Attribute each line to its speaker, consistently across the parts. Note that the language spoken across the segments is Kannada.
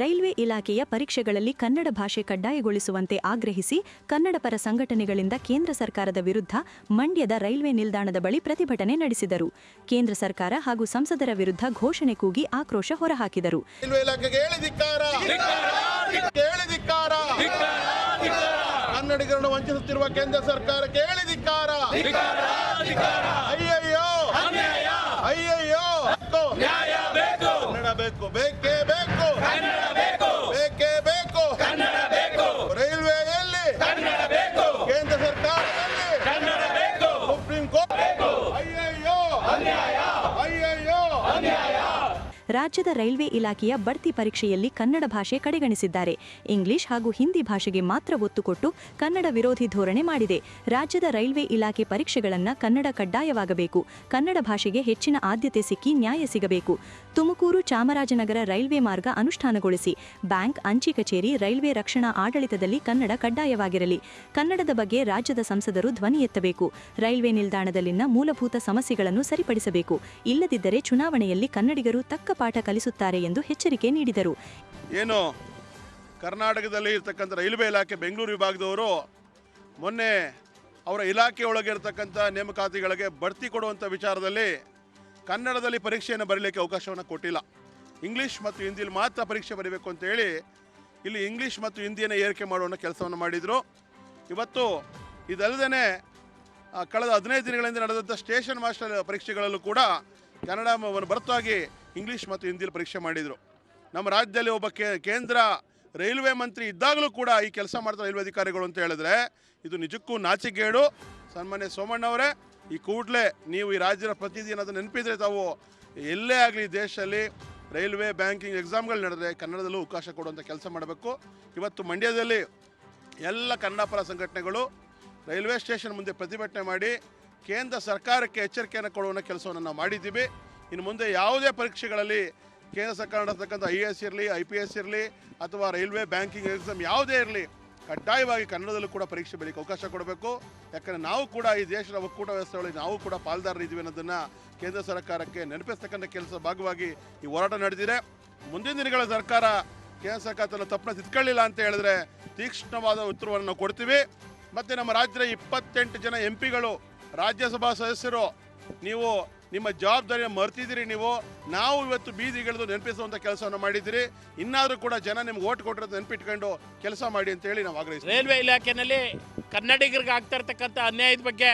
Speaker 1: ರೈಲ್ವೆ ಇಲಾಖೆಯ ಪರೀಕ್ಷೆಗಳಲ್ಲಿ ಕನ್ನಡ ಭಾಷೆ ಕಡ್ಡಾಯಗೊಳಿಸುವಂತೆ ಆಗ್ರಹಿಸಿ ಕನ್ನಡ ಪರ ಸಂಘಟನೆಗಳಿಂದ ಕೇಂದ್ರ ಸರ್ಕಾರದ ವಿರುದ್ಧ ಮಂಡ್ಯದ ರೈಲ್ವೆ ನಿಲ್ದಾಣದ ಬಳಿ ಪ್ರತಿಭಟನೆ ನಡೆಸಿದರು. ಕೇಂದ್ರ ಸರ್ಕಾರ ಹಾಗೂ ಸಂಸದರ ವಿರುದ್ಧ ಘೋಷಣೆ ಕೂಗಿ ಆಕ್ರೋಶ ಹೊರಹಾಕಿದರು.
Speaker 2: ಕನ್ನಡಿಗರನ್ನು ವಂಚಿಸುತ್ತಿರುವ ಕೇಂದ್ರ ಸರ್ಕಾರಕ್ಕೆ ಧಿಕ್ಕಾರ. ಅಯ್ಯಯ್ಯೋ ಅಯ್ಯಯ್ಯೋ, ನ್ಯಾಯ ಬೇಕು, ಕನ್ನಡ ಬೇಕು, ಬೇಕೇ ಬೇಕು, ಕನ್ನಡ ಬೇಕು, ಬೇಕೇ ಬೇಕು, ಕನ್ನಡ ಬೇಕು. ರೈಲ್ವೆಯಲ್ಲಿ ಕನ್ನಡ ಬೇಕು, ಕೇಂದ್ರ ಸರ್ಕಾರದಲ್ಲಿ ಕನ್ನಡ ಬೇಕು, ಸುಪ್ರೀಂ ಕೋರ್ಟ್ ಬೇಕು. ಅಯ್ಯಯ್ಯೋ ಅನ್ಯಾಯ, ಅಯ್ಯಯ್ಯೋ ಅನ್ಯಾಯ.
Speaker 1: ರಾಜ್ಯದ ರೈಲ್ವೆ ಇಲಾಖೆಯ ಬಡ್ತಿ ಪರೀಕ್ಷೆಯಲ್ಲಿ ಕನ್ನಡ ಭಾಷೆ ಕಡೆಗಣಿಸಿದ್ದಾರೆ. ಇಂಗ್ಲಿಷ್ ಹಾಗೂ ಹಿಂದಿ ಭಾಷೆಗೆ ಮಾತ್ರ ಒತ್ತು ಕೊಟ್ಟು ಕನ್ನಡ ವಿರೋಧಿ ಧೋರಣೆ ಮಾಡಿದೆ. ರಾಜ್ಯದ ರೈಲ್ವೆ ಇಲಾಖೆ ಪರೀಕ್ಷೆಗಳನ್ನು ಕನ್ನಡ ಕಡ್ಡಾಯವಾಗಬೇಕು, ಕನ್ನಡ ಭಾಷೆಗೆ ಹೆಚ್ಚಿನ ಆದ್ಯತೆ ಸಿಕ್ಕಿ ನ್ಯಾಯ ಸಿಗಬೇಕು. ತುಮಕೂರು ಚಾಮರಾಜನಗರ ರೈಲ್ವೆ ಮಾರ್ಗ ಅನುಷ್ಠಾನಗೊಳಿಸಿ. ಬ್ಯಾಂಕ್, ಅಂಚೆ ಕಚೇರಿ, ರೈಲ್ವೆ ರಕ್ಷಣಾ ಆಡಳಿತದಲ್ಲಿ ಕನ್ನಡ ಕಡ್ಡಾಯವಾಗಿರಲಿ. ಕನ್ನಡದ ಬಗ್ಗೆ ರಾಜ್ಯದ ಸಂಸದರು ಧ್ವನಿ ಎತ್ತಬೇಕು. ರೈಲ್ವೆ ನಿಲ್ದಾಣದಲ್ಲಿನ ಮೂಲಭೂತ ಸಮಸ್ಯೆಗಳನ್ನು ಸರಿಪಡಿಸಬೇಕು. ಇಲ್ಲದಿದ್ದರೆ ಚುನಾವಣೆಯಲ್ಲಿ ಕನ್ನಡಿಗರು ತಕ್ಕ ಪಾಠ ಕಲಿಸುತ್ತಾರೆ ಎಂದು ಎಚ್ಚರಿಕೆ ನೀಡಿದರು.
Speaker 2: ಏನು ಕರ್ನಾಟಕದಲ್ಲಿ ಇರತಕ್ಕಂಥ ರೈಲ್ವೆ ಇಲಾಖೆ ಬೆಂಗಳೂರು ವಿಭಾಗದವರು ಮೊನ್ನೆ ಅವರ ಇಲಾಖೆಯೊಳಗೆ ಇರತಕ್ಕಂಥ ನೇಮಕಾತಿಗಳಿಗೆ ಬಡ್ತಿ ಕೊಡುವಂಥ ವಿಚಾರದಲ್ಲಿ ಕನ್ನಡದಲ್ಲಿ ಪರೀಕ್ಷೆಯನ್ನು ಬರೀಲಿಕ್ಕೆ ಅವಕಾಶವನ್ನು ಕೊಟ್ಟಿಲ್ಲ. ಇಂಗ್ಲೀಷ್ ಮತ್ತು ಹಿಂದಿಯಲ್ಲಿ ಮಾತ್ರ ಪರೀಕ್ಷೆ ಬರೀಬೇಕು ಅಂತೇಳಿ ಇಲ್ಲಿ ಇಂಗ್ಲೀಷ್ ಮತ್ತು ಹಿಂದಿಯನ್ನು ಏರಿಕೆ ಮಾಡುವ ಕೆಲಸವನ್ನು ಮಾಡಿದರು. ಇವತ್ತು ಇದಲ್ಲದೇ ಕಳೆದ 15 ದಿನಗಳಿಂದ ನಡೆದಂಥ ಸ್ಟೇಷನ್ ಮಾಸ್ಟರ್ ಪರೀಕ್ಷೆಗಳಲ್ಲೂ ಕೂಡ ಕನ್ನಡವನ್ನು ಹೊರತಾಗಿ ಇಂಗ್ಲೀಷ್ ಮತ್ತು ಹಿಂದಿಯಲ್ಲಿ ಪರೀಕ್ಷೆ ಮಾಡಿದರು. ನಮ್ಮ ರಾಜ್ಯದಲ್ಲಿ ಒಬ್ಬ ಕೇಂದ್ರ ರೈಲ್ವೆ ಮಂತ್ರಿ ಇದ್ದಾಗಲೂ ಕೂಡ ಈ ಕೆಲಸ ಮಾಡ್ತಾರೆ ರೈಲ್ವೆ ಅಧಿಕಾರಿಗಳು ಅಂತ ಹೇಳಿದ್ರೆ ಇದು ನಿಜಕ್ಕೂ ನಾಚಿಕೆಗೇಡು. ಸನ್ಮಾನ್ಯ ಸೋಮಣ್ಣವರೇ, ಈ ಕೂಡಲೇ ನೀವು ಈ ರಾಜ್ಯದ ಪ್ರತಿನಿಧಿ ಏನಾದರೂ ನೆನಪಿದ್ರೆ ತಾವು ಎಲ್ಲೇ ಆಗಲಿ ದೇಶದಲ್ಲಿ ರೈಲ್ವೆ ಬ್ಯಾಂಕಿಂಗ್ ಎಕ್ಸಾಮ್ಗಳು ನಡೆದರೆ ಕನ್ನಡದಲ್ಲೂ ಅವಕಾಶ ಕೊಡುವಂಥ ಕೆಲಸ ಮಾಡಬೇಕು. ಇವತ್ತು ಮಂಡ್ಯದಲ್ಲಿ ಎಲ್ಲ ಕನ್ನಡ ಪರ ಸಂಘಟನೆಗಳು ರೈಲ್ವೆ ಸ್ಟೇಷನ್ ಮುಂದೆ ಪ್ರತಿಭಟನೆ ಮಾಡಿ ಕೇಂದ್ರ ಸರ್ಕಾರಕ್ಕೆ ಎಚ್ಚರಿಕೆಯನ್ನು ಕೊಡುವ ಕೆಲಸವನ್ನು ನಾವು ಮಾಡಿದ್ದೀವಿ. ಇನ್ನು ಮುಂದೆ ಯಾವುದೇ ಪರೀಕ್ಷೆಗಳಲ್ಲಿ ಕೇಂದ್ರ ಸರ್ಕಾರ ನಡೆಸತಕ್ಕಂಥ IAS ಇರಲಿ, IPS ಇರಲಿ ಅಥವಾ ರೈಲ್ವೆ ಬ್ಯಾಂಕಿಂಗ್ ಎಕ್ಸಾಮ್ ಯಾವುದೇ ಇರಲಿ ಕಡ್ಡಾಯವಾಗಿ ಕನ್ನಡದಲ್ಲೂ ಕೂಡ ಪರೀಕ್ಷೆ ಬರೀಕ್ಕೆ ಅವಕಾಶ ಕೊಡಬೇಕು. ಯಾಕಂದರೆ ನಾವು ಕೂಡ ಈ ದೇಶದ ಒಕ್ಕೂಟ ವ್ಯವಸ್ಥೆಯೊಳಗೆ ನಾವು ಕೂಡ ಪಾಲ್ದಾರರಿದ್ದೀವಿ ಅನ್ನೋದನ್ನು ಕೇಂದ್ರ ಸರ್ಕಾರಕ್ಕೆ ನೆನಪಿಸ್ತಕ್ಕಂಥ ಕೆಲಸ ಭಾಗವಾಗಿ ಈ ಹೋರಾಟ ನಡೆದಿದೆ. ಮುಂದಿನ ದಿನಗಳ ಸರ್ಕಾರ ಕೇಂದ್ರ ಸರ್ಕಾರ ತನ್ನ ತಪ್ಪನ್ನ ತಿದ್ಕೊಳ್ಳಿಲ್ಲ ಅಂತ ಹೇಳಿದ್ರೆ ತೀಕ್ಷ್ಣವಾದ ಉತ್ತರವನ್ನು ನಾವು ಕೊಡ್ತೀವಿ. ಮತ್ತು ನಮ್ಮ ರಾಜ್ಯದ 28 ಜನ MP ಗಳು, ರಾಜ್ಯಸಭಾ ಸದಸ್ಯರು, ನೀವು ನಿಮ್ಮ ಜವಾಬ್ದಾರಿಯನ್ನು ಮರ್ತಿದ್ದೀರಿ. ನಾವು ಇವತ್ತು ಬೀದಿಗಿಳಿದು ನೆನಪಿಸುವಂಥ ಕೆಲಸವನ್ನು ಮಾಡಿದ್ದೀರಿ. ಇನ್ನಾದರೂ ಕೂಡ ಜನ ನಿಮ್ಗೆ ಓಟ್ ಕೊಟ್ಟಿರೋದು ನೆನಪಿಟ್ಕೊಂಡು ಕೆಲಸ ಮಾಡಿ ಅಂತೇಳಿ ನಾವು ಆಗ್ರಹಿಸ್ತೀವಿ.
Speaker 3: ರೈಲ್ವೆ ಇಲಾಖೆಯಲ್ಲಿ ಕನ್ನಡಿಗರಿಗೆ ಆಗ್ತಾ ಇರ್ತಕ್ಕಂಥ ಅನ್ಯಾಯದ ಬಗ್ಗೆ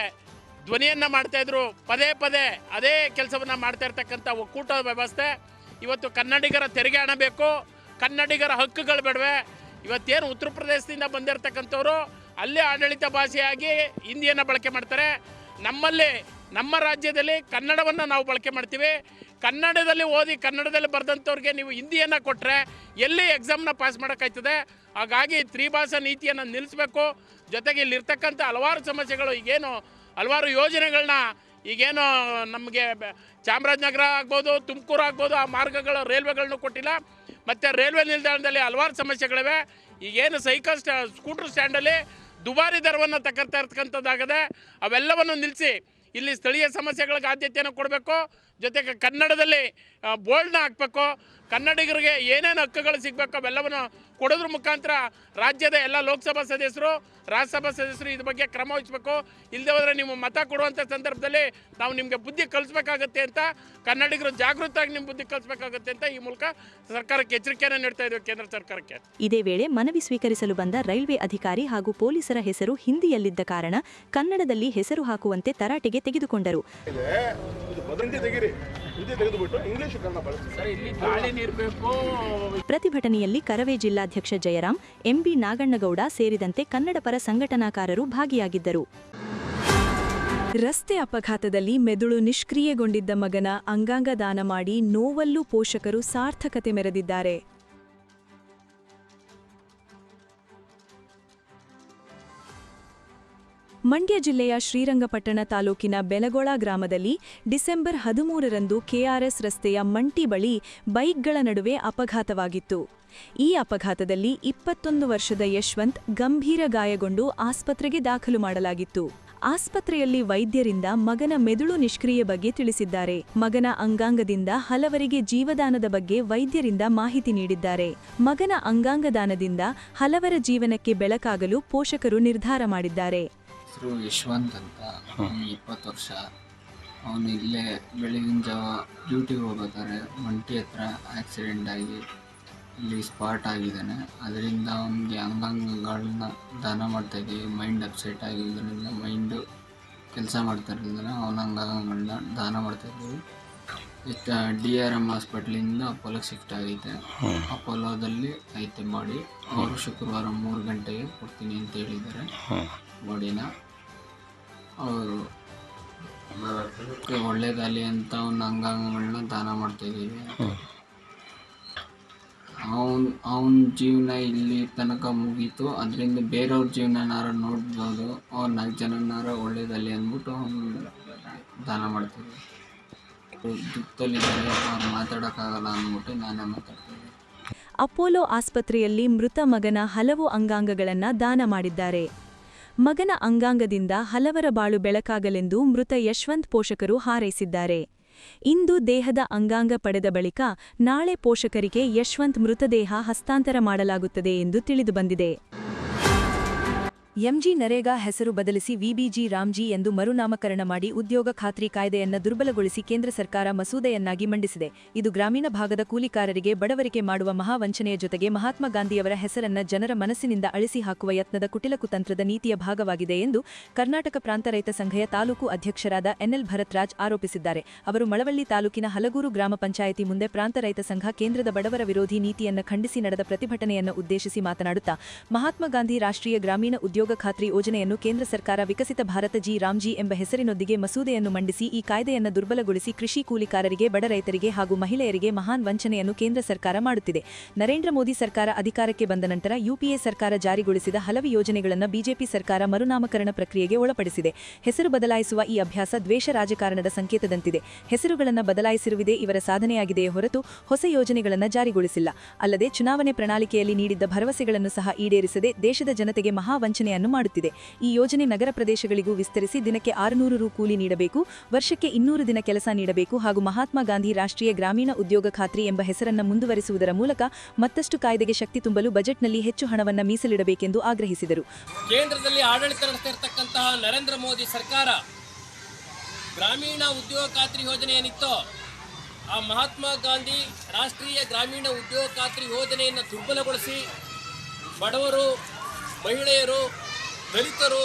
Speaker 3: ಧ್ವನಿಯನ್ನು ಮಾಡ್ತಾಯಿದ್ರು. ಪದೇ ಪದೇ ಅದೇ ಕೆಲಸವನ್ನು ಮಾಡ್ತಾ ಇರ್ತಕ್ಕಂಥ ಒಕ್ಕೂಟ ವ್ಯವಸ್ಥೆ ಇವತ್ತು ಕನ್ನಡಿಗರ ತೆರಿಗೆ ಹಣ ಬೇಕು, ಕನ್ನಡಿಗರ ಹಕ್ಕುಗಳು ಬೇಡವೆ. ಇವತ್ತೇನು ಉತ್ತರ ಪ್ರದೇಶದಿಂದ ಬಂದಿರತಕ್ಕಂಥವ್ರು ಅಲ್ಲೇ ಆಡಳಿತ ಭಾಷೆಯಾಗಿ ಹಿಂದಿಯನ್ನು ಬಳಕೆ ಮಾಡ್ತಾರೆ. ನಮ್ಮ ರಾಜ್ಯದಲ್ಲಿ ಕನ್ನಡವನ್ನು ನಾವು ಬಳಕೆ ಮಾಡ್ತೀವಿ. ಕನ್ನಡದಲ್ಲಿ ಓದಿ ಕನ್ನಡದಲ್ಲಿ ಬರೆದಂಥವ್ರಿಗೆ ನೀವು ಹಿಂದಿಯನ್ನು ಕೊಟ್ಟರೆ ಎಲ್ಲಿ ಎಕ್ಸಾಮ್ನ ಪಾಸ್ ಮಾಡೋಕ್ಕಾಯ್ತದೆ? ಹಾಗಾಗಿ ತ್ರಿಭಾಷಾ ನೀತಿಯನ್ನು ನಿಲ್ಲಿಸಬೇಕು. ಜೊತೆಗೆ ಇಲ್ಲಿರ್ತಕ್ಕಂಥ ಹಲವಾರು ಸಮಸ್ಯೆಗಳು, ಈಗೇನು ಹಲವಾರು ಯೋಜನೆಗಳನ್ನ ಈಗೇನು ನಮಗೆ ಚಾಮರಾಜನಗರ ಆಗ್ಬೋದು, ತುಮಕೂರು ಆಗ್ಬೋದು, ಆ ಮಾರ್ಗಗಳು ರೈಲ್ವೆಗಳನ್ನು ಕೊಟ್ಟಿಲ್ಲ. ಮತ್ತು ರೈಲ್ವೆ ನಿಲ್ದಾಣದಲ್ಲಿ ಹಲವಾರು ಸಮಸ್ಯೆಗಳಿವೆ. ಈಗೇನು ಸ್ಕೂಟ್ರ್ ಸ್ಟ್ಯಾಂಡಲ್ಲಿ ದುಬಾರಿ ದರವನ್ನು ತಗೊಳ್ತಾ ಇರ್ತಕ್ಕಂಥದ್ದಾಗದೆ ಅವೆಲ್ಲವನ್ನು ನಿಲ್ಲಿಸಿ ಇಲ್ಲಿ ಸ್ಥಳೀಯ ಸಮಸ್ಯೆಗಳಿಗೆ ಆದ್ಯತೆಯನ್ನು ಕೊಡಬೇಕು. ಜೊತೆಗೆ ಕನ್ನಡದಲ್ಲಿ ಬೋರ್ಡ್ನ ಹಾಕಬೇಕು. ಕನ್ನಡಿಗರಿಗೆ ಏನೇನು ಹಕ್ಕುಗಳು ಸಿಗಬೇಕು ಅವೆಲ್ಲವನ್ನು ಕೊಡೋದ್ರ ಮುಖಾಂತರ ರಾಜ್ಯದ ಎಲ್ಲ ಲೋಕಸಭಾ ಸದಸ್ಯರು, ರಾಜ್ಯಸಭಾ ಸದಸ್ಯರು ಇದ್ರ ಬಗ್ಗೆ ಕ್ರಮ ವಹಿಸಬೇಕು. ಇಲ್ಲದೆ ಹೋದರೆ ನೀವು ಮತ ಕೊಡುವಂಥ ಸಂದರ್ಭದಲ್ಲಿ ನಾವು ನಿಮಗೆ ಬುದ್ಧಿ ಕಲಿಸ್ಬೇಕಾಗತ್ತೆ ಅಂತ, ಕನ್ನಡಿಗರು ಜಾಗೃತವಾಗಿ ನಿಮ್ಮ ಬುದ್ಧಿ ಕಲಿಸ್ಬೇಕಾಗತ್ತೆ ಅಂತ ಈ ಮೂಲಕ ಸರ್ಕಾರಕ್ಕೆ ಎಚ್ಚರಿಕೆಯನ್ನು ನೀಡ್ತಾ ಇದ್ದೀವಿ, ಕೇಂದ್ರ ಸರ್ಕಾರಕ್ಕೆ.
Speaker 1: ಇದೇ ವೇಳೆ ಮನವಿ ಸ್ವೀಕರಿಸಲು ಬಂದ ರೈಲ್ವೆ ಅಧಿಕಾರಿ ಹಾಗೂ ಪೊಲೀಸರ ಹೆಸರು ಹಿಂದಿಯಲ್ಲಿದ್ದ ಕಾರಣ ಕನ್ನಡದಲ್ಲಿ ಹೆಸರು ಹಾಕುವಂತೆ ತರಾಟೆಗೆ ತೆಗೆದುಕೊಂಡರು. ಪ್ರತಿಭಟನೆಯಲ್ಲಿ ಕರವೇ ಜಿಲ್ಲಾಧ್ಯಕ್ಷ ಜಯರಾಮ್, MB ನಾಗಣ್ಣಗೌಡ ಸೇರಿದಂತೆ ಕನ್ನಡ ಪರ ಸಂಘಟನಾಕಾರರು ಭಾಗಿಯಾಗಿದ್ದರು. ರಸ್ತೆ ಅಪಘಾತದಲ್ಲಿ ಮೆದುಳು ನಿಷ್ಕ್ರಿಯೆಗೊಂಡಿದ್ದ ಮಗನ ಅಂಗಾಂಗ ದಾನ ಮಾಡಿ ನೋವಲ್ಲೂ ಪೋಷಕರು ಸಾರ್ಥಕತೆ ಮೆರೆದಿದ್ದಾರೆ. ಮಂಡ್ಯ ಜಿಲ್ಲೆಯ ಶ್ರೀರಂಗಪಟ್ಟಣ ತಾಲೂಕಿನ ಬೆಲಗೊಳ ಗ್ರಾಮದಲ್ಲಿ ಡಿಸೆಂಬರ್ 13ರಂದು KRS ರಸ್ತೆಯ ಮಂಟಿ ಬಳಿ ಬೈಕ್ಗಳ ನಡುವೆ ಅಪಘಾತವಾಗಿತ್ತು. ಈ ಅಪಘಾತದಲ್ಲಿ 21 ವರ್ಷದ ಯಶವಂತ್ ಗಂಭೀರ ಗಾಯಗೊಂಡು ಆಸ್ಪತ್ರೆಗೆ ದಾಖಲು ಮಾಡಲಾಗಿತ್ತು. ಆಸ್ಪತ್ರೆಯಲ್ಲಿ ವೈದ್ಯರಿಂದ ಮಗನ ಮೆದುಳು ನಿಷ್ಕ್ರಿಯೆ ಬಗ್ಗೆ ತಿಳಿಸಿದ್ದಾರೆ. ಮಗನ ಅಂಗಾಂಗದಿಂದ ಹಲವರಿಗೆ ಜೀವದಾನದ ಬಗ್ಗೆ ವೈದ್ಯರಿಂದ ಮಾಹಿತಿ ನೀಡಿದ್ದಾರೆ. ಮಗನ ಅಂಗಾಂಗದಾನದಿಂದ ಹಲವರ ಜೀವನಕ್ಕೆ ಬೆಳಕಾಗಲು ಪೋಷಕರು ನಿರ್ಧಾರ ಮಾಡಿದ್ದಾರೆ.
Speaker 4: ಹೆಸರು ಯಶವಂತ್ ಅಂತ, 20 ವರ್ಷ. ಅವನು ಇಲ್ಲೇ ಬೆಳಗಿನ ಜಾವ ಡ್ಯೂಟಿಗೆ ಹೋಗ್ಬೇಕಾದ್ರೆ ಮಂಟಿ ಹತ್ರ ಆಕ್ಸಿಡೆಂಟ್ ಆಗಿ ಇಲ್ಲಿ ಸ್ಪಾಟ್ ಆಗಿದ್ದಾನೆ. ಅದರಿಂದ ಅವನಿಗೆ ಅಂಗಾಂಗಗಳನ್ನ ದಾನ ಮಾಡ್ತಾಯಿದ್ದೀವಿ. ಮೈಂಡ್ ಅಪ್ಸೆಟ್ ಆಗಿದ್ದರಿಂದ ಮೈಂಡು ಕೆಲಸ ಮಾಡ್ತಾ ಇರಲಿಲ್ಲ, ಅವನ ಅಂಗಾಂಗಗಳನ್ನ ದಾನ ಮಾಡ್ತಾಯಿದ್ದೀವಿ. DRM ಹಾಸ್ಪಿಟ್ಲಿಂದ ಅಪೋಲೋಗೆ ಶಿಫ್ಟ್ ಆಗೈತೆ. ಅಪೋಲೋದಲ್ಲಿ ಐತೆ ಬಾಡಿ. ಅವರು ಶುಕ್ರವಾರ 3 ಗಂಟೆಗೆ ಕೊಡ್ತೀನಿ ಅಂತ ಹೇಳಿದ್ದಾರೆ ಬಾಡಿನ. ಅವರು ಒಳ್ಳೇದಾಗಲಿ ಅಂತ ಅವನ ಅಂಗಾಂಗಗಳನ್ನ ದಾನ ಮಾಡ್ತಾಯಿದ್ದೀವಿ. ಅವನ ಜೀವನ ಇಲ್ಲಿ ತನಕ ಮುಗೀತು, ಅದರಿಂದ ಬೇರೆಯವ್ರ ಜೀವನನಾರ ನೋಡ್ಬೋದು, ಅವ್ರು 4 ಜನನಾರ ಒಳ್ಳೇದಲ್ಲಿ ಅಂದ್ಬಿಟ್ಟು ಅವನು ದಾನ ಮಾಡ್ತೀವಿ. ದುಃಖದಲ್ಲಿದ್ದಾರೆ, ಅವ್ರು ಮಾತಾಡೋಕ್ಕಾಗಲ್ಲ ಅಂದ್ಬಿಟ್ಟು ನಾನೇ ಮಾತಾಡ್ತೀನಿ.
Speaker 1: ಅಪೋಲೋ ಆಸ್ಪತ್ರೆಯಲ್ಲಿ ಮೃತ ಮಗನ ಹಲವು ಅಂಗಾಂಗಗಳನ್ನು ದಾನ ಮಾಡಿದ್ದಾರೆ. ಮಗನ ಅಂಗಾಂಗದಿಂದ ಹಲವರ ಬಾಳು ಬೆಳಕಾಗಲೆಂದು ಮೃತ ಯಶವಂತ್ ಪೋಷಕರು ಹಾರೈಸಿದ್ದಾರೆ. ಇಂದು ದೇಹದ ಅಂಗಾಂಗ ಪಡೆದ ಬಳಿಕ ನಾಳೆ ಪೋಷಕರಿಗೆ ಯಶವಂತ್ ಮೃತದೇಹ ಹಸ್ತಾಂತರ ಮಾಡಲಾಗುತ್ತದೆ ಎಂದು ತಿಳಿದುಬಂದಿದೆ. ಎಂಜಿ ನರೇಗಾ ಹೆಸರು ಬದಲಿಸಿ ವಿಬಿಜಿ ರಾಮ್ಜಿ ಎಂದು ಮರುನಾಮಕರಣ ಮಾಡಿ ಉದ್ಯೋಗ ಖಾತ್ರಿ ಕಾಯ್ದೆಯನ್ನು ದುರ್ಬಲಗೊಳಿಸಿ ಕೇಂದ್ರ ಸರ್ಕಾರ ಮಸೂದೆಯನ್ನಾಗಿ ಮಂಡಿಸಿದೆ. ಇದು ಗ್ರಾಮೀಣ ಭಾಗದ ಕೂಲಿಕಾರರಿಗೆ ಬಡವರಿಕೆ ಮಾಡುವ ಮಹಾವಂಚನೆಯ ಜೊತೆಗೆ ಮಹಾತ್ಮ ಗಾಂಧಿಯವರ ಹೆಸರನ್ನ ಜನರ ಮನಸ್ಸಿನಿಂದ ಅಳಿಸಿ ಹಾಕುವ ಯತ್ನದ ಕುಟಿಲಕುತಂತ್ರದ ನೀತಿಯ ಭಾಗವಾಗಿದೆ ಎಂದು ಕರ್ನಾಟಕ ಪ್ರಾಂತ ರೈತ ಸಂಘದ ತಾಲೂಕು ಅಧ್ಯಕ್ಷರಾದ NL ಭರತ್ರಾಜ್ ಆರೋಪಿಸಿದ್ದಾರೆ. ಅವರು ಮಳವಳ್ಳಿ ತಾಲೂಕಿನ ಹಲಗೂರು ಗ್ರಾಮ ಪಂಚಾಯಿತಿ ಮುಂದೆ ಪ್ರಾಂತ ರೈತ ಸಂಘ ಕೇಂದ್ರದ ಬಡವರ ವಿರೋಧಿ ನೀತಿಯನ್ನು ಖಂಡಿಸಿ ನಡೆದ ಪ್ರತಿಭಟನೆಯನ್ನು ಉದ್ದೇಶಿಸಿ ಮಾತನಾಡುತ್ತಾ, ಮಹಾತ್ಮ ಗಾಂಧಿ ರಾಷ್ಟ್ರೀಯ ಗ್ರಾಮೀಣ ಉದ್ಯೋಗ ಖಾತ್ರಿ ಯೋಜನೆಯನ್ನು ಕೇಂದ್ರ ಸರ್ಕಾರ ವಿಕಸಿತ ಭಾರತ ರಾಮ್ಜಿ ಎಂಬ ಹೆಸರಿನೊಂದಿಗೆ ಮಸೂದೆಯನ್ನು ಮಂಡಿಸಿ ಈ ಕಾಯ್ದೆಯನ್ನು ದುರ್ಬಲಗೊಳಿಸಿ ಕೃಷಿ ಕೂಲಿಕಾರರಿಗೆ, ಬಡ ರೈತರಿಗೆ ಹಾಗೂ ಮಹಿಳೆಯರಿಗೆ ಮಹಾನ್ ವಂಚನೆಯನ್ನು ಕೇಂದ್ರ ಸರ್ಕಾರ ಮಾಡುತ್ತಿದೆ. ನರೇಂದ್ರ ಮೋದಿ ಸರ್ಕಾರ ಅಧಿಕಾರಕ್ಕೆ ಬಂದ ನಂತರ UPA ಸರ್ಕಾರ ಜಾರಿಗೊಳಿಸಿದ ಹಲವು ಯೋಜನೆಗಳನ್ನು ಬಿಜೆಪಿ ಸರ್ಕಾರ ಮರುನಾಮಕರಣ ಪ್ರಕ್ರಿಯೆಗೆ ಒಳಪಡಿಸಿದೆ. ಹೆಸರು ಬದಲಾಯಿಸುವ ಈ ಅಭ್ಯಾಸ ದ್ವೇಷ ರಾಜಕಾರಣದ ಸಂಕೇತದಂತಿದೆ. ಹೆಸರುಗಳನ್ನು ಬದಲಾಯಿಸಿರುವುದೇ ಇವರ ಸಾಧನೆಯಾಗಿದೆಯೇ ಹೊರತು ಹೊಸ ಯೋಜನೆಗಳನ್ನು ಜಾರಿಗೊಳಿಸಿಲ್ಲ. ಅಲ್ಲದೆ ಚುನಾವಣೆ ಪ್ರಣಾಳಿಕೆಯಲ್ಲಿ ನೀಡಿದ್ದ ಭರವಸೆಗಳನ್ನು ಸಹ ಈಡೇರಿಸದೆ ದೇಶದ ಜನತೆಗೆ ಮಹಾವಂಚನೆಯನ್ನು ಮಾಡುತ್ತಿದೆ. ಈ ಯೋಜನೆ ನಗರ ಪ್ರದೇಶಗಳಿಗೂ ವಿಸ್ತರಿಸಿ ದಿನಕ್ಕೆ 600 ರು ಕೂಲಿ ನೀಡಬೇಕು, ವರ್ಷಕ್ಕೆ 200 ದಿನ ಕೆಲಸ ನೀಡಬೇಕು ಹಾಗೂ ಮಹಾತ್ಮ ಗಾಂಧಿ ರಾಷ್ಟ್ರೀಯ ಗ್ರಾಮೀಣ ಉದ್ಯೋಗ ಖಾತ್ರಿ ಎಂಬ ಹೆಸರನ್ನು ಮುಂದುವರಿಸುವುದರ ಮೂಲಕ ಮತ್ತಷ್ಟು ಕಾಯ್ದೆಗೆ ಶಕ್ತಿ ತುಂಬಲು ಬಜೆಟ್ನಲ್ಲಿ ಹೆಚ್ಚು ಹಣವನ್ನು ಮೀಸಲಿಡಬೇಕೆಂದು ಆಗ್ರಹಿಸಿದರು.
Speaker 5: ಕೇಂದ್ರದಲ್ಲಿ ಆಡಳಿತ ನಡೆಸುತ್ತಿರತಕ್ಕಂತಹ ನರೇಂದ್ರ ಮೋದಿ ಸರ್ಕಾರ ಗ್ರಾಮೀಣ ಉದ್ಯೋಗ ಖಾತ್ರಿ ಯೋಜನೆ ಏನಿತ್ತೋ ಆ ಮಹಾತ್ಮ ಗಾಂಧಿ ರಾಷ್ಟ್ರೀಯ ಗ್ರಾಮೀಣ ಉದ್ಯೋಗ ಖಾತ್ರಿ ಯೋಜನೆಯನ್ನು ದುರ್ಬಲಗೊಳಿಸಿ ಬಡವರು, ಮಹಿಳೆಯರು, ದಲಿತರು,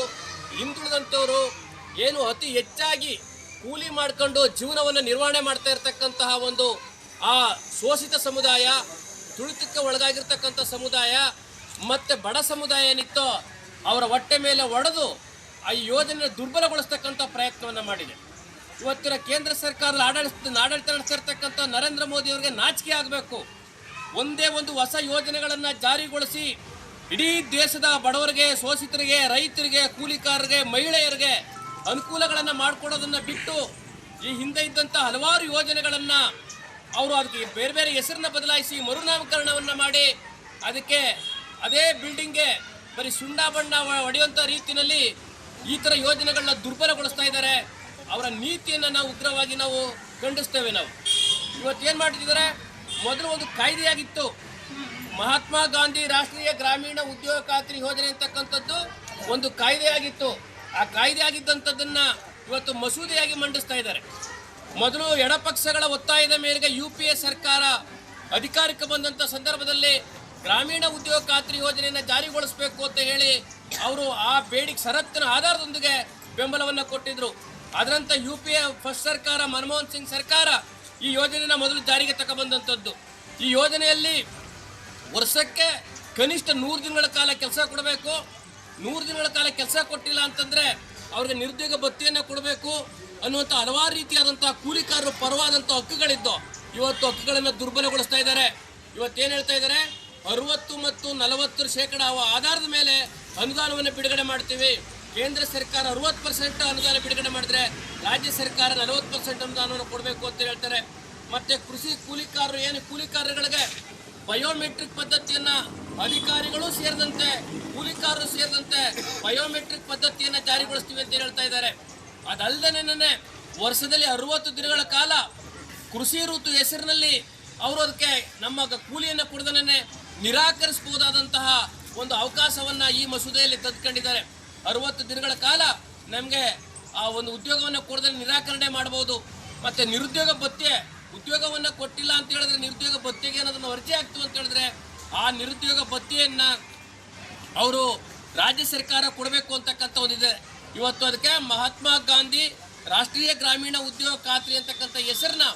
Speaker 5: ಹಿಂದುಳಿದಂಥವರು ಏನು ಅತಿ ಹೆಚ್ಚಾಗಿ ಕೂಲಿ ಮಾಡಿಕೊಂಡು ಜೀವನವನ್ನು ನಿರ್ವಹಣೆ ಮಾಡ್ತಾ ಇರತಕ್ಕಂತಹ ಒಂದು ಆ ಶೋಷಿತ ಸಮುದಾಯ, ತುಳಿತಕ್ಕೆ ಒಳಗಾಗಿರ್ತಕ್ಕಂಥ ಸಮುದಾಯ ಮತ್ತು ಬಡ ಸಮುದಾಯ ಏನಿತ್ತೋ ಅವರ ಹೊಟ್ಟೆ ಮೇಲೆ ಒಡೆದು ಆ ಯೋಜನೆ ದುರ್ಬಲಗೊಳಿಸ್ತಕ್ಕಂಥ ಪ್ರಯತ್ನವನ್ನು ಮಾಡಿದೆ. ಇವತ್ತಿನ ಕೇಂದ್ರ ಸರ್ಕಾರದ ಆಡಳಿತ ನಡೆಸ್ತಿರ್ತಕ್ಕಂಥ ನರೇಂದ್ರ ಮೋದಿ ಅವರಿಗೆ ನಾಚಿಕೆ ಆಗಬೇಕು. ಒಂದೇ ಒಂದು ಹೊಸ ಯೋಜನೆಗಳನ್ನು ಜಾರಿಗೊಳಿಸಿ ಇಡೀ ದೇಶದ ಬಡವರಿಗೆ, ಶೋಷಿತರಿಗೆ, ರೈತರಿಗೆ, ಕೂಲಿಕಾರರಿಗೆ, ಮಹಿಳೆಯರಿಗೆ ಅನುಕೂಲಗಳನ್ನು ಮಾಡಿಕೊಡೋದನ್ನು ಬಿಟ್ಟು ಈ ಹಿಂದೆ ಇದ್ದಂಥ ಹಲವಾರು ಯೋಜನೆಗಳನ್ನು ಅವರು ಅದಕ್ಕೆ ಬೇರೆ ಬೇರೆ ಹೆಸರನ್ನ ಬದಲಾಯಿಸಿ ಮರುನಾಮಕರಣವನ್ನು ಮಾಡಿ ಅದಕ್ಕೆ ಅದೇ ಬಿಲ್ಡಿಂಗ್ಗೆ ಬರೀ ಸುಣ್ಣ ಬಣ್ಣ ಹೊಡೆಯುವಂಥ ರೀತಿಯಲ್ಲಿ ಈ ಥರ ಯೋಜನೆಗಳನ್ನ ದುರ್ಬಲಗೊಳಿಸ್ತಾ ಇದ್ದಾರೆ. ಅವರ ನೀತಿಯನ್ನು ನಾವು ಉಗ್ರವಾಗಿ ನಾವು ಖಂಡಿಸ್ತೇವೆ. ನಾವು ಇವತ್ತೇನು ಮಾಡ್ತಿದ್ದಾರೆ, ಮೊದಲು ಒಂದು ಕಾಯ್ದೆಯಾಗಿತ್ತು, ಮಹಾತ್ಮ ಗಾಂಧಿ ರಾಷ್ಟ್ರೀಯ ಗ್ರಾಮೀಣ ಉದ್ಯೋಗ ಖಾತ್ರಿ ಯೋಜನೆ ಅಂತಕ್ಕಂಥದ್ದು ಒಂದು ಕಾಯ್ದೆಯಾಗಿತ್ತು. ಆ ಕಾಯ್ದೆ ಆಗಿದ್ದಂಥದ್ದನ್ನು ಇವತ್ತು ಮಸೂದೆಯಾಗಿ ಮಂಡಿಸ್ತಾ ಇದ್ದಾರೆ. ಮೊದಲು ಎಡಪಕ್ಷಗಳ ಒತ್ತಾಯದ ಮೇರೆಗೆ UPA ಸರ್ಕಾರ ಅಧಿಕಾರಕ್ಕೆ ಬಂದಂಥ ಸಂದರ್ಭದಲ್ಲಿ ಗ್ರಾಮೀಣ ಉದ್ಯೋಗ ಖಾತ್ರಿ ಯೋಜನೆಯನ್ನು ಜಾರಿಗೊಳಿಸಬೇಕು ಅಂತ ಹೇಳಿ ಅವರು ಆ ಬೇಡಿಕೆ ಷರತ್ತಿನ ಆಧಾರದೊಂದಿಗೆ ಬೆಂಬಲವನ್ನು ಕೊಟ್ಟಿದ್ರು. ಅದರಂತೆ UPA ಫಸ್ಟ್ ಸರ್ಕಾರ, ಮನಮೋಹನ್ ಸಿಂಗ್ ಸರ್ಕಾರ ಈ ಯೋಜನೆಯನ್ನು ಮೊದಲು ಜಾರಿಗೆ ತಗೊಬಂದಂಥದ್ದು. ಈ ಯೋಜನೆಯಲ್ಲಿ ವರ್ಷಕ್ಕೆ ಕನಿಷ್ಠ 100 ದಿನಗಳ ಕಾಲ ಕೆಲಸ ಕೊಡಬೇಕು. 100 ದಿನಗಳ ಕಾಲ ಕೆಲಸ ಕೊಟ್ಟಿಲ್ಲ ಅಂತಂದರೆ ಅವ್ರಿಗೆ ನಿರುದ್ಯೋಗ ಭತ್ಯೆಯನ್ನು ಕೊಡಬೇಕು ಅನ್ನುವಂಥ ಹಲವಾರು ರೀತಿಯಾದಂಥ ಕೂಲಿಕಾರರು ಪರವಾದಂಥ ಹಕ್ಕುಗಳಿದ್ದು ಇವತ್ತು ಹಕ್ಕುಗಳನ್ನು ದುರ್ಬಲಗೊಳಿಸ್ತಾ ಇದ್ದಾರೆ. ಇವತ್ತೇನು ಹೇಳ್ತಾ ಇದ್ದಾರೆ, 60 ಮತ್ತು 40% ಆಧಾರದ ಮೇಲೆ ಅನುದಾನವನ್ನು ಬಿಡುಗಡೆ ಮಾಡ್ತೀವಿ. ಕೇಂದ್ರ ಸರ್ಕಾರ 60% ಅನುದಾನ ಬಿಡುಗಡೆ ಮಾಡಿದ್ರೆ ರಾಜ್ಯ ಸರ್ಕಾರ 40% ಅನುದಾನವನ್ನು ಕೊಡಬೇಕು ಅಂತ ಹೇಳ್ತಾರೆ. ಮತ್ತು ಕೃಷಿ ಕೂಲಿಕಾರರು ಕೂಲಿಕಾರರುಗಳಿಗೆ ಬಯೋಮೆಟ್ರಿಕ್ ಪದ್ಧತಿಯನ್ನು ಅಧಿಕಾರಿಗಳು ಸೇರಿದಂತೆ ಕೂಲಿಕಾರರು ಸೇರಿದಂತೆ ಬಯೋಮೆಟ್ರಿಕ್ ಪದ್ಧತಿಯನ್ನು ಜಾರಿಗೊಳಿಸ್ತೀವಿ ಅಂತ ಹೇಳ್ತಾ ಇದ್ದಾರೆ. ಅದಲ್ಲದೆ ವರ್ಷದಲ್ಲಿ 60 ದಿನಗಳ ಕಾಲ ಕೃಷಿ ಋತು ಹೆಸರಿನಲ್ಲಿ ಅವರು ಅದಕ್ಕೆ ನಮ್ಮ ಕೂಲಿಯನ್ನು ಕೊಡದನೇ ನಿರಾಕರಿಸಬಹುದಾದಂತಹ ಒಂದು ಅವಕಾಶವನ್ನು ಈ ಮಸೂದೆಯಲ್ಲಿ ತಂದುಕೊಂಡಿದ್ದಾರೆ. 60 ದಿನಗಳ ಕಾಲ ನಮಗೆ ಆ ಒಂದು ಉದ್ಯೋಗವನ್ನು ಕೊಡದೆ ನಿರಾಕರಣೆ ಮಾಡಬಹುದು. ಮತ್ತು ನಿರುದ್ಯೋಗ ಭತ್ಯೆ, ಉದ್ಯೋಗವನ್ನು ಕೊಟ್ಟಿಲ್ಲ ಅಂತ ಹೇಳಿದ್ರೆ ನಿರುದ್ಯೋಗ ಭತ್ಯೆಗೆ ಅನ್ನೋದನ್ನು ಅರ್ಜಿ ಆಗ್ತು ಅಂತ ಹೇಳಿದ್ರೆ ಆ ನಿರುದ್ಯೋಗ ಭತ್ಯೆಯನ್ನು ಅವರು ರಾಜ್ಯ ಸರ್ಕಾರ ಕೊಡಬೇಕು ಅಂತಕ್ಕಂಥ ಒಂದಿದೆ. ಇವತ್ತು ಅದಕ್ಕೆ ಮಹಾತ್ಮ ಗಾಂಧಿ ರಾಷ್ಟ್ರೀಯ ಗ್ರಾಮೀಣ ಉದ್ಯೋಗ ಖಾತ್ರಿ ಅಂತಕ್ಕಂಥ ಹೆಸರನ್ನ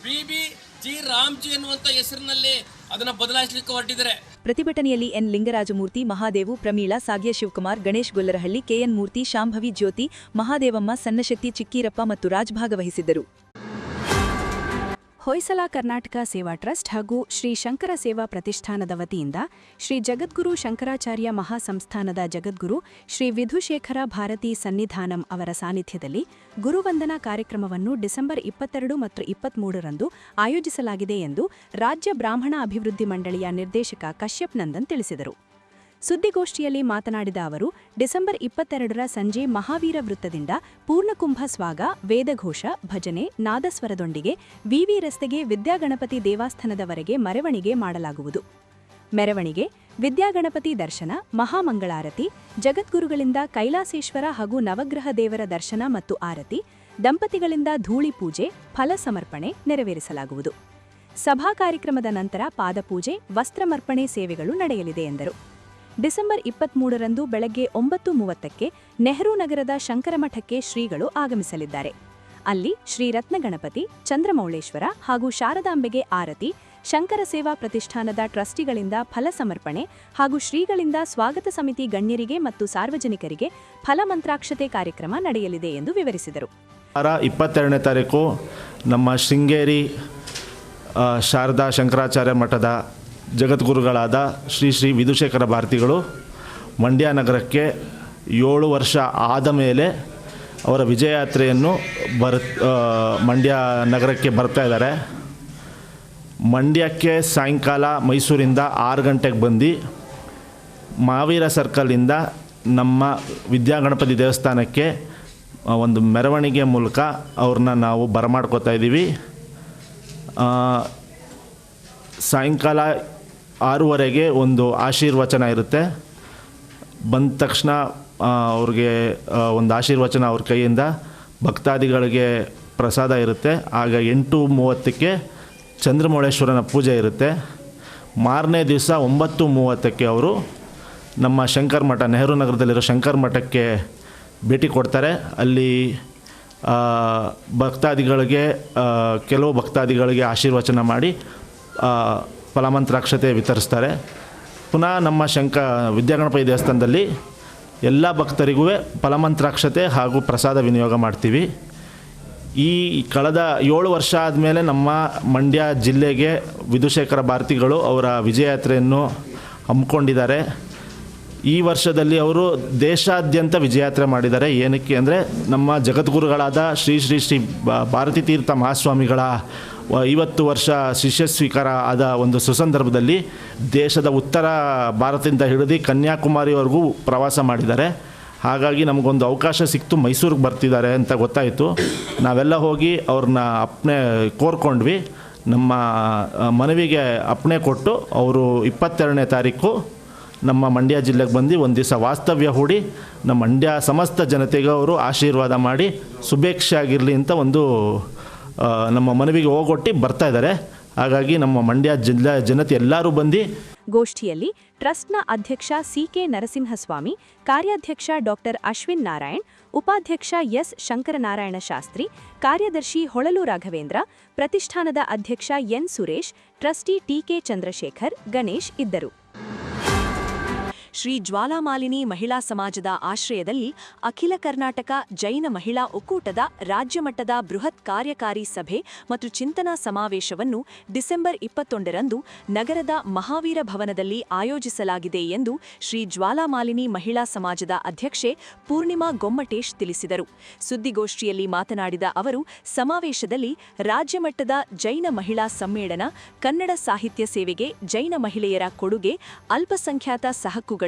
Speaker 5: BBG ರಾಮ್ಜಿ ಎನ್ನುವಂಥ ಹೆಸರಿನಲ್ಲಿ ಅದನ್ನು ಬದಲಾಯಿಸಲಿಕ್ಕೆ ಹೊರಟಿದ್ದಾರೆ.
Speaker 1: ಪ್ರತಿಭಟನೆಯಲ್ಲಿ ಎನ್ ಲಿಂಗರಾಜಮೂರ್ತಿ, ಮಹಾದೇವು, ಪ್ರಮೀಳಾ, ಸಾಗ್ಯ ಶಿವಕುಮಾರ್, ಗಣೇಶ್ ಗೊಲ್ಲರಹಳ್ಳಿ, ಕೆಎನ್ ಮೂರ್ತಿ, ಶಾಂಭವಿ ಜ್ಯೋತಿ, ಮಹಾದೇವಮ್ಮ, ಸನ್ನಶಕ್ತಿ ಚಿಕ್ಕೀರಪ್ಪ ಮತ್ತು ರಾಜ್ ಭಾಗವಹಿಸಿದ್ದರು. ಹೊಯ್ಸಳ ಕರ್ನಾಟಕ ಸೇವಾ ಟ್ರಸ್ಟ್ ಹಾಗೂ ಶ್ರೀ ಶಂಕರ ಸೇವಾ ಪ್ರತಿಷ್ಠಾನದ ವತಿಯಿಂದ ಶ್ರೀ ಜಗದ್ಗುರು ಶಂಕರಾಚಾರ್ಯ ಮಹಾಸಂಸ್ಥಾನದ ಜಗದ್ಗುರು ಶ್ರೀ ವಿಧುಶೇಖರ ಭಾರತಿ ಸನ್ನಿಧಾನಂ ಅವರ ಸಾನ್ನಿಧ್ಯದಲ್ಲಿ ಗುರುವಂದನಾ ಕಾರ್ಯಕ್ರಮವನ್ನು ಡಿಸೆಂಬರ್ 22 ಮತ್ತು 23ರಂದು ಆಯೋಜಿಸಲಾಗಿದೆ ಎಂದು ರಾಜ್ಯ ಬ್ರಾಹ್ಮಣ ಅಭಿವೃದ್ಧಿ ಮಂಡಳಿಯ ನಿರ್ದೇಶಕ ಕಶ್ಯಪ್ ನಂದನ್ ತಿಳಿಸಿದರು. ಸುದ್ದಿಗೋಷ್ಠಿಯಲ್ಲಿ ಮಾತನಾಡಿದ ಅವರು, ಡಿಸೆಂಬರ್ 22ರ ಸಂಜೆ ಮಹಾವೀರ ವೃತ್ತದಿಂದ ಪೂರ್ಣಕುಂಭ ಸ್ವಾಗ, ವೇದಘೋಷ, ಭಜನೆ, ನಾದಸ್ವರದೊಂದಿಗೆ ವಿವಿ ರಸ್ತೆಗೆ ವಿದ್ಯಾಗಣಪತಿ ದೇವಸ್ಥಾನದವರೆಗೆ ಮೆರವಣಿಗೆ ಮಾಡಲಾಗುವುದು. ಮೆರವಣಿಗೆ, ವಿದ್ಯಾಗಣಪತಿ ದರ್ಶನ, ಮಹಾಮಂಗಳಾರತಿ, ಜಗದ್ಗುರುಗಳಿಂದ ಕೈಲಾಸೇಶ್ವರ ಹಾಗೂ ನವಗ್ರಹ ದೇವರ ದರ್ಶನ ಮತ್ತು ಆರತಿ, ದಂಪತಿಗಳಿಂದ ಧೂಳಿ ಪೂಜೆ, ಫಲ ಸಮರ್ಪಣೆ ನೆರವೇರಿಸಲಾಗುವುದು. ಸಭಾ ಕಾರ್ಯಕ್ರಮದ ನಂತರ ಪಾದಪೂಜೆ, ವಸ್ತ್ರಮರ್ಪಣೆ ಸೇವೆಗಳು ನಡೆಯಲಿದೆ ಎಂದರು. ಡಿಸೆಂಬರ್ 23ರಂದು ಬೆಳಗ್ಗೆ 9:30ಕ್ಕೆ ನೆಹರು ನಗರದ ಶಂಕರಮಠಕ್ಕೆ ಶ್ರೀಗಳು ಆಗಮಿಸಲಿದ್ದಾರೆ. ಅಲ್ಲಿ ಶ್ರೀ ರತ್ನಗಣಪತಿ, ಚಂದ್ರಮೌಳೇಶ್ವರ ಹಾಗೂ ಶಾರದಾಂಬೆಗೆ ಆರತಿ, ಶಂಕರ ಸೇವಾ ಪ್ರತಿಷ್ಠಾನದ ಟ್ರಸ್ಟಿಗಳಿಂದ ಫಲ ಸಮರ್ಪಣೆ ಹಾಗೂ ಶ್ರೀಗಳಿಂದ ಸ್ವಾಗತ ಸಮಿತಿ ಗಣ್ಯರಿಗೆ ಮತ್ತು ಸಾರ್ವಜನಿಕರಿಗೆ ಫಲಮಂತ್ರಾಕ್ಷತೆ ಕಾರ್ಯಕ್ರಮ ನಡೆಯಲಿದೆ ಎಂದು ವಿವರಿಸಿದರು.
Speaker 6: 22ನೇ ತಾರೀಕು ನಮ್ಮ ಶೃಂಗೇರಿ ಶಾರದಾ ಶಂಕರಾಚಾರ್ಯ ಮಠದ ಜಗದ್ಗುರುಗಳಾದ ಶ್ರೀ ಶ್ರೀ ವಿಧುಶೇಖರ ಭಾರತಿಗಳು ಮಂಡ್ಯ ನಗರಕ್ಕೆ 7 ವರ್ಷ ಆದ ಮೇಲೆ ಅವರ ವಿಜಯಯಾತ್ರೆಯನ್ನು ಮಂಡ್ಯ ನಗರಕ್ಕೆ ಬರ್ತಾ ಇದ್ದಾರೆ. ಮಂಡ್ಯಕ್ಕೆ ಸಾಯಂಕಾಲ ಮೈಸೂರಿಂದ 6 ಗಂಟೆಗೆ ಬಂದು ಮಹಾವೀರ ಸರ್ಕಲಿಂದ ನಮ್ಮ ವಿದ್ಯಾಗಣಪತಿ ದೇವಸ್ಥಾನಕ್ಕೆ ಒಂದು ಮೆರವಣಿಗೆ ಮೂಲಕ ಅವ್ರನ್ನ ನಾವು ಬರಮಾಡ್ಕೋತಾ ಇದ್ದೀವಿ. ಸಾಯಂಕಾಲ 6:30ಗೆ ಒಂದು ಆಶೀರ್ವಚನ ಇರುತ್ತೆ. ಬಂದ ತಕ್ಷಣ ಅವ್ರಿಗೆ ಒಂದು ಆಶೀರ್ವಚನ ಅವ್ರ ಕೈಯಿಂದ ಭಕ್ತಾದಿಗಳಿಗೆ ಪ್ರಸಾದ ಇರುತ್ತೆ. ಆಗ 8:30ಕ್ಕೆ ಚಂದ್ರಮೌಳೇಶ್ವರನ ಪೂಜೆ ಇರುತ್ತೆ. ಮಾರನೇ ದಿವಸ 9:30ಕ್ಕೆ ಅವರು ನಮ್ಮ ಶಂಕರ ಮಠ, ನೆಹರು ನಗರದಲ್ಲಿರೋ ಶಂಕರ ಮಠಕ್ಕೆ ಭೇಟಿ ಕೊಡ್ತಾರೆ. ಅಲ್ಲಿ ಭಕ್ತಾದಿಗಳಿಗೆ ಕೆಲವು ಭಕ್ತಾದಿಗಳಿಗೆ ಆಶೀರ್ವಚನ ಮಾಡಿ ಫಲಮಂತ್ರಾಕ್ಷತೆ ವಿತರಿಸ್ತಾರೆ. ಪುನಃ ನಮ್ಮ ವಿದ್ಯಾಗಣಪತಿ ದೇವಸ್ಥಾನದಲ್ಲಿ ಎಲ್ಲ ಭಕ್ತರಿಗೂ ಫಲಮಂತ್ರಾಕ್ಷತೆ ಹಾಗೂ ಪ್ರಸಾದ ವಿನಿಯೋಗ ಮಾಡ್ತೀವಿ. ಈ ಕಳೆದ 7 ವರ್ಷ ಆದಮೇಲೆ ನಮ್ಮ ಮಂಡ್ಯ ಜಿಲ್ಲೆಗೆ ವಿಧುಶೇಖರ ಭಾರತಿಗಳು ಅವರ ವಿಜಯಯಾತ್ರೆಯನ್ನು ಹಮ್ಮಿಕೊಂಡಿದ್ದಾರೆ. ಈ ವರ್ಷದಲ್ಲಿ ಅವರು ದೇಶಾದ್ಯಂತ ವಿಜಯಯಾತ್ರೆ ಮಾಡಿದ್ದಾರೆ. ಏನಕ್ಕೆ ಅಂದರೆ ನಮ್ಮ ಜಗದ್ಗುರುಗಳಾದ ಶ್ರೀ ಶ್ರೀ ಶ್ರೀ ಭಾರತೀ ತೀರ್ಥ ಮಹಾಸ್ವಾಮಿಗಳ 50 ವರ್ಷ ಶಿಷ್ಯ ಸ್ವೀಕಾರ ಆದ ಒಂದು ಸುಸಂದರ್ಭದಲ್ಲಿ ದೇಶದ ಉತ್ತರ ಭಾರತದಿಂದ ಹಿಡಿದು ಕನ್ಯಾಕುಮಾರಿವರೆಗೂ ಪ್ರವಾಸ ಮಾಡಿದ್ದಾರೆ. ಹಾಗಾಗಿ ನಮಗೊಂದು ಅವಕಾಶ ಸಿಕ್ತು, ಮೈಸೂರಿಗೆ ಬರ್ತಿದ್ದಾರೆ ಅಂತ ಗೊತ್ತಾಯಿತು. ನಾವೆಲ್ಲ ಹೋಗಿ ಅವ್ರನ್ನ ಅಪ್ಪಣೆ ಕೋರ್ಕೊಂಡ್ವಿ. ನಮ್ಮ ಮನವಿಗೆ ಅಪ್ಪಣೆ ಕೊಟ್ಟು ಅವರು 22ನೇ ತಾರೀಕು ನಮ್ಮ ಮಂಡ್ಯ ಜಿಲ್ಲೆಗೆ ಬಂದು ಒಂದು ದಿವಸ ವಾಸ್ತವ್ಯ ಹೂಡಿ ನಮ್ಮ ಮಂಡ್ಯ ಸಮಸ್ತ ಜನತೆಗೆ ಅವರು ಆಶೀರ್ವಾದ ಮಾಡಿ ಶುಭೇಚ್ಛೆ ಆಗಿರಲಿ ಅಂತ ಒಂದು ನಮ್ಮ ಮನವಿಗೆ ಹೋಗೊಟ್ಟಿ ಬರ್ತಾ ಇದ್ದಾರೆ. ಹಾಗಾಗಿ ನಮ್ಮ ಮಂಡ್ಯ ಜಿಲ್ಲೆ ಜನತೆ ಎಲ್ಲರೂ ಬಂದು
Speaker 1: ಗೋಷ್ಠಿಯಲ್ಲಿ ಟ್ರಸ್ಟ್ನ ಅಧ್ಯಕ್ಷ ಸಿಕೆ ನರಸಿಂಹಸ್ವಾಮಿ, ಕಾರ್ಯಾಧ್ಯಕ್ಷ ಡಾಕ್ಟರ್ ಅಶ್ವಿನ್ ನಾರಾಯಣ್, ಉಪಾಧ್ಯಕ್ಷ ಎಸ್ ಶಂಕರನಾರಾಯಣ ಶಾಸ್ತ್ರಿ, ಕಾರ್ಯದರ್ಶಿ ಹೊಳಲು ರಾಘವೇಂದ್ರ, ಪ್ರತಿಷ್ಠಾನದ ಅಧ್ಯಕ್ಷ N Suresh, trustee TK Chandrashekar, Ganesh ಇದ್ದರು. ಶ್ರೀ ಜ್ವಾಲಾಮಾಲಿನಿ ಮಹಿಳಾ ಸಮಾಜದ ಆಶ್ರಯದಲ್ಲಿ ಅಖಿಲ ಕರ್ನಾಟಕ ಜೈನ ಮಹಿಳಾ ಒಕ್ಕೂಟದ ರಾಜ್ಯಮಟ್ಟದ ಬೃಹತ್ ಕಾರ್ಯಕಾರಿ ಸಭೆ ಮತ್ತು ಚಿಂತನಾ ಸಮಾವೇಶವನ್ನು ಡಿಸೆಂಬರ್ 21ರಂದು ನಗರದ ಮಹಾವೀರ ಭವನದಲ್ಲಿ ಆಯೋಜಿಸಲಾಗಿದೆ ಎಂದು ಶ್ರೀ ಜ್ವಾಲಾಮಾಲಿನಿ ಮಹಿಳಾ ಸಮಾಜದ ಅಧ್ಯಕ್ಷೆ ಪೂರ್ಣಿಮಾ ಗೊಮ್ಮಟೇಶ್ ತಿಳಿಸಿದರು. ಸುದ್ದಿಗೋಷ್ಠಿಯಲ್ಲಿ ಮಾತನಾಡಿದ ಅವರು, ಸಮಾವೇಶದಲ್ಲಿ ರಾಜ್ಯಮಟ್ಟದ ಜೈನ ಮಹಿಳಾ ಸಮ್ಮೇಳನ, ಕನ್ನಡ ಸಾಹಿತ್ಯ ಸೇವೆಗೆ ಜೈನ ಮಹಿಳೆಯರ ಕೊಡುಗೆ, ಅಲ್ಪಸಂಖ್ಯಾತ ಹಕ್ಕುಗಳು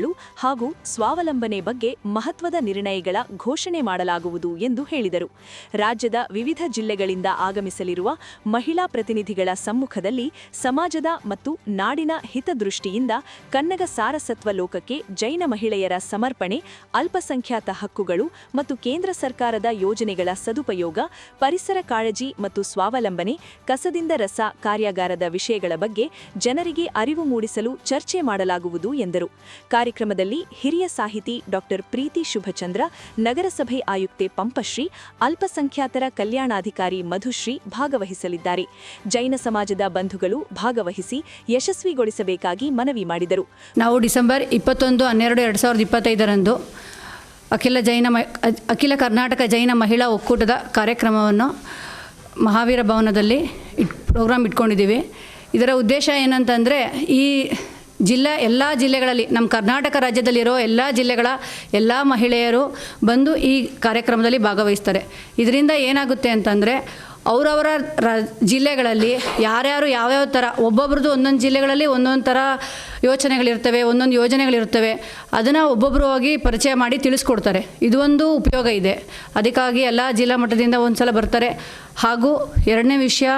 Speaker 1: ಹಾಗೂ ಸ್ವಾವಲಂಬನೆ ಬಗ್ಗೆ ಮಹತ್ವದ ನಿರ್ಣಯಗಳ ಘೋಷಣೆ ಮಾಡಲಾಗುವುದು ಎಂದು ಹೇಳಿದರು. ರಾಜ್ಯದ ವಿವಿಧ ಜಿಲ್ಲೆಗಳಿಂದ ಆಗಮಿಸಲಿರುವ ಮಹಿಳಾ ಪ್ರತಿನಿಧಿಗಳ ಸಮ್ಮುಖದಲ್ಲಿ ಸಮಾಜದ ಮತ್ತು ನಾಡಿನ ಹಿತದೃಷ್ಟಿಯಿಂದ ಕನ್ನಡ ಸಾರಸತ್ವ ಲೋಕಕ್ಕೆ ಜೈನ ಮಹಿಳೆಯರ ಸಮರ್ಪಣೆ, ಅಲ್ಪಸಂಖ್ಯಾತ ಹಕ್ಕುಗಳು ಮತ್ತು ಕೇಂದ್ರ ಸರ್ಕಾರದ ಯೋಜನೆಗಳ ಸದುಪಯೋಗ, ಪರಿಸರ ಕಾಳಜಿ ಮತ್ತು ಸ್ವಾವಲಂಬನೆ, ಕಸದಿಂದ ರಸ ಕಾರ್ಯಾಗಾರದ ವಿಷಯಗಳ ಬಗ್ಗೆ ಜನರಿಗೆ ಅರಿವು ಮೂಡಿಸಲು ಚರ್ಚೆ ಮಾಡಲಾಗುವುದು ಎಂದರು. ಕಾರ್ಯಕ್ರಮದಲ್ಲಿ ಹಿರಿಯ ಸಾಹಿತಿ ಡಾಕ್ಟರ್ ಪ್ರೀತಿ ಶುಭಚಂದ್ರ, ನಗರಸಭೆ ಆಯುಕ್ತೆ ಪಂಪಶ್ರೀ, ಅಲ್ಪಸಂಖ್ಯಾತರ ಕಲ್ಯಾಣಾಧಿಕಾರಿ ಮಧುಶ್ರೀ ಭಾಗವಹಿಸಲಿದ್ದಾರೆ. ಜೈನ ಸಮಾಜದ ಬಂಧುಗಳು ಭಾಗವಹಿಸಿ ಯಶಸ್ವಿಗೊಳಿಸಬೇಕಾಗಿ ಮನವಿ ಮಾಡಿದರು.
Speaker 7: ನಾವು ಡಿಸೆಂಬರ್ 21-12-2025 ಅಖಿಲ ಕರ್ನಾಟಕ ಜೈನ ಮಹಿಳಾ ಒಕ್ಕೂಟದ ಕಾರ್ಯಕ್ರಮವನ್ನು ಮಹಾವೀರ ಭವನದಲ್ಲಿ ಪ್ರೋಗ್ರಾಮ್ ಇಟ್ಕೊಂಡಿದ್ದೀವಿ. ಇದರ ಉದ್ದೇಶ ಏನಂತಂದರೆ, ಈ ಎಲ್ಲ ಜಿಲ್ಲೆಗಳಲ್ಲಿ, ನಮ್ಮ ಕರ್ನಾಟಕ ರಾಜ್ಯದಲ್ಲಿರೋ ಎಲ್ಲ ಜಿಲ್ಲೆಗಳ ಎಲ್ಲ ಮಹಿಳೆಯರು ಬಂದು ಈ ಕಾರ್ಯಕ್ರಮದಲ್ಲಿ ಭಾಗವಹಿಸ್ತಾರೆ. ಇದರಿಂದ ಏನಾಗುತ್ತೆ ಅಂತಂದರೆ, ಅವರವರ ಜಿಲ್ಲೆಗಳಲ್ಲಿ ಯಾರ್ಯಾರು ಯಾವ್ಯಾವ ಥರ, ಒಬ್ಬೊಬ್ರದ್ದು ಒಂದೊಂದು ಜಿಲ್ಲೆಗಳಲ್ಲಿ ಒಂದೊಂದು ಥರ ಯೋಚನೆಗಳಿರ್ತವೆ, ಒಂದೊಂದು ಯೋಜನೆಗಳಿರ್ತವೆ. ಅದನ್ನು ಒಬ್ಬೊಬ್ಬರು ಹೋಗಿ ಪರಿಚಯ ಮಾಡಿ ತಿಳಿಸ್ಕೊಡ್ತಾರೆ. ಇದು ಒಂದು ಉಪಯೋಗ ಇದೆ. ಅದಕ್ಕಾಗಿ ಎಲ್ಲ ಜಿಲ್ಲಾ ಮಟ್ಟದಿಂದ ಒಂದು ಸಲ ಬರ್ತಾರೆ. ಹಾಗೂ ಎರಡನೇ ವಿಷಯ,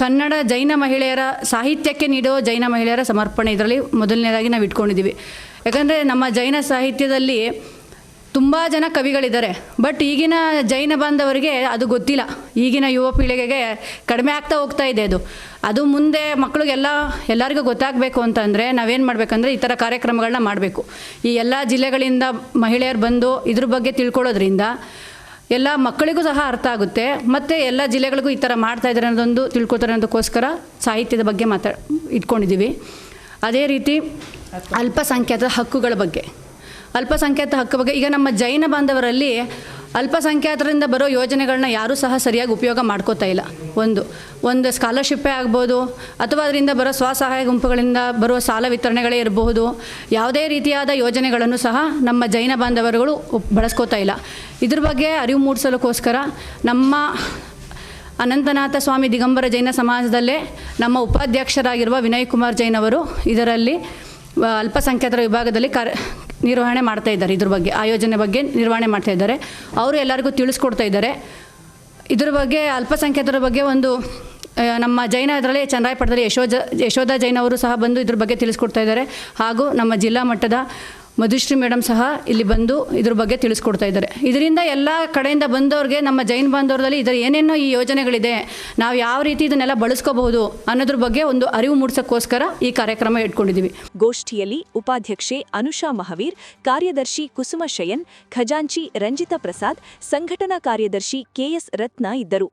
Speaker 7: ಕನ್ನಡ ಜೈನ ಮಹಿಳೆಯರ ಸಾಹಿತ್ಯಕ್ಕೆ ನೀಡೋ ಜೈನ ಮಹಿಳೆಯರ ಸಮರ್ಪಣೆ ಇದರಲ್ಲಿ ಮೊದಲನೇದಾಗಿ ನಾವು ಇಟ್ಕೊಂಡಿದ್ದೀವಿ. ಯಾಕಂದರೆ ನಮ್ಮ ಜೈನ ಸಾಹಿತ್ಯದಲ್ಲಿ ತುಂಬ ಜನ ಕವಿಗಳಿದ್ದಾರೆ. ಬಟ್ ಈಗಿನ ಜೈನ ಬಾಂಧವರಿಗೆ ಅದು ಗೊತ್ತಿಲ್ಲ. ಈಗಿನ ಯುವ ಪೀಳಿಗೆಗೆ ಕಡಿಮೆ ಆಗ್ತಾ ಹೋಗ್ತಾ ಇದೆ. ಅದು ಮುಂದೆ ಎಲ್ಲರಿಗೂ ಗೊತ್ತಾಗಬೇಕು ಅಂತಂದರೆ ನಾವೇನು ಮಾಡಬೇಕಂದ್ರೆ, ಈ ಥರ ಕಾರ್ಯಕ್ರಮಗಳನ್ನ ಮಾಡಬೇಕು. ಈ ಎಲ್ಲ ಜಿಲ್ಲೆಗಳಿಂದ ಮಹಿಳೆಯರು ಬಂದು ಇದ್ರ ಬಗ್ಗೆ ತಿಳ್ಕೊಳ್ಳೋದ್ರಿಂದ ಎಲ್ಲ ಮಕ್ಕಳಿಗೂ ಸಹ ಅರ್ಥ ಆಗುತ್ತೆ, ಮತ್ತು ಎಲ್ಲ ಜಿಲ್ಲೆಗಳಿಗೂ ಈ ಥರ ಮಾಡ್ತಾಯಿದ್ದಾರೆ ಅನ್ನೋದೊಂದು ತಿಳ್ಕೊತಾರೆ ಅನ್ನೋದಕ್ಕೋಸ್ಕರ ಸಾಹಿತ್ಯದ ಬಗ್ಗೆ ಇಟ್ಕೊಂಡಿದ್ದೀವಿ. ಅದೇ ರೀತಿ ಅಲ್ಪಸಂಖ್ಯಾತ ಹಕ್ಕುಗಳ ಬಗ್ಗೆ ಈಗ ನಮ್ಮ ಜೈನ ಬಾಂಧವರಲ್ಲಿ ಅಲ್ಪಸಂಖ್ಯಾತರಿಂದ ಬರೋ ಯೋಜನೆಗಳನ್ನ ಯಾರೂ ಸಹ ಸರಿಯಾಗಿ ಉಪಯೋಗ ಮಾಡ್ಕೋತಾ ಇಲ್ಲ. ಒಂದು ಸ್ಕಾಲರ್ಶಿಪ್ಪೇ ಆಗ್ಬೋದು, ಅಥವಾ ಅದರಿಂದ ಬರೋ ಸ್ವಸಹಾಯ ಗುಂಪುಗಳಿಂದ ಬರುವ ಸಾಲ ವಿತರಣೆಗಳೇ ಇರಬಹುದು. ಯಾವುದೇ ರೀತಿಯಾದ ಯೋಜನೆಗಳನ್ನು ಸಹ ನಮ್ಮ ಜೈನ ಬಾಂಧವರುಗಳು ಬಳಸ್ಕೋತಾ ಇಲ್ಲ. ಇದ್ರ ಬಗ್ಗೆ ಅರಿವು ಮೂಡಿಸಲಿಕ್ಕೋಸ್ಕರ ನಮ್ಮ ಅನಂತನಾಥ ಸ್ವಾಮಿ ದಿಗಂಬರ ಜೈನ ಸಮಾಜದಲ್ಲೇ ನಮ್ಮ ಉಪಾಧ್ಯಕ್ಷರಾಗಿರುವ ವಿನಯ್ ಕುಮಾರ್ ಜೈನ್ ಅವರು ಇದರಲ್ಲಿ ಅಲ್ಪಸಂಖ್ಯಾತರ ವಿಭಾಗದಲ್ಲಿ ನಿರ್ವಹಣೆ ಮಾಡ್ತಾ ಇದ್ದಾರೆ. ಇದ್ರ ಬಗ್ಗೆ ಆಯೋಜನೆ ಬಗ್ಗೆ ನಿರ್ವಹಣೆ ಮಾಡ್ತಾ ಇದ್ದಾರೆ. ಅವರು ಎಲ್ಲರಿಗೂ ತಿಳಿಸ್ಕೊಡ್ತಾ ಇದ್ದಾರೆ. ಇದ್ರ ಬಗ್ಗೆ ಅಲ್ಪಸಂಖ್ಯಾತರ ಬಗ್ಗೆ ನಮ್ಮ ಜೈನ ಇದರಲ್ಲಿ ಚನ್ನರಾಯಪಟ್ಟಣದಲ್ಲಿ ಯಶೋಧ ಜೈನ್ ಅವರು ಸಹ ಬಂದು ಇದ್ರ ಬಗ್ಗೆ ತಿಳಿಸ್ಕೊಡ್ತಾ ಇದ್ದಾರೆ. ಹಾಗೂ ನಮ್ಮ ಜಿಲ್ಲಾ ಮಟ್ಟದ ಮಧುಶ್ರೀ ಮೇಡಮ್ ಸಹ ಇಲ್ಲಿ ಬಂದು ಇದ್ರ ಬಗ್ಗೆ ತಿಳಿಸ್ಕೊಡ್ತಾ ಇದ್ದಾರೆ. ಇದರಿಂದ ಎಲ್ಲ ಕಡೆಯಿಂದ ಬಂದವ್ರಿಗೆ, ನಮ್ಮ ಜೈನ ಬಾಂಧವರಲ್ಲಿ ಇದರ ಏನೇನೋ ಈ ಯೋಜನೆಗಳಿದೆ, ನಾವು ಯಾವ ರೀತಿ ಇದನ್ನೆಲ್ಲ ಬಳಸ್ಕೋಬಹುದು ಅನ್ನೋದ್ರ ಬಗ್ಗೆ ಒಂದು ಅರಿವು ಮೂಡಿಸೋಕ್ಕೋಸ್ಕರ ಈ ಕಾರ್ಯಕ್ರಮ ಇಟ್ಕೊಂಡಿದ್ದೀವಿ.
Speaker 1: ಗೋಷ್ಠಿಯಲ್ಲಿ ಉಪಾಧ್ಯಕ್ಷೆ ಅನುಷಾ ಮಹಾವೀರ್, ಕಾರ್ಯದರ್ಶಿ ಕುಸುಮ ಶಯನ್, ಖಜಾಂಚಿ ರಂಜಿತಾ ಪ್ರಸಾದ್, ಸಂಘಟನಾ ಕಾರ್ಯದರ್ಶಿ KS ರತ್ನ ಇದ್ದರು.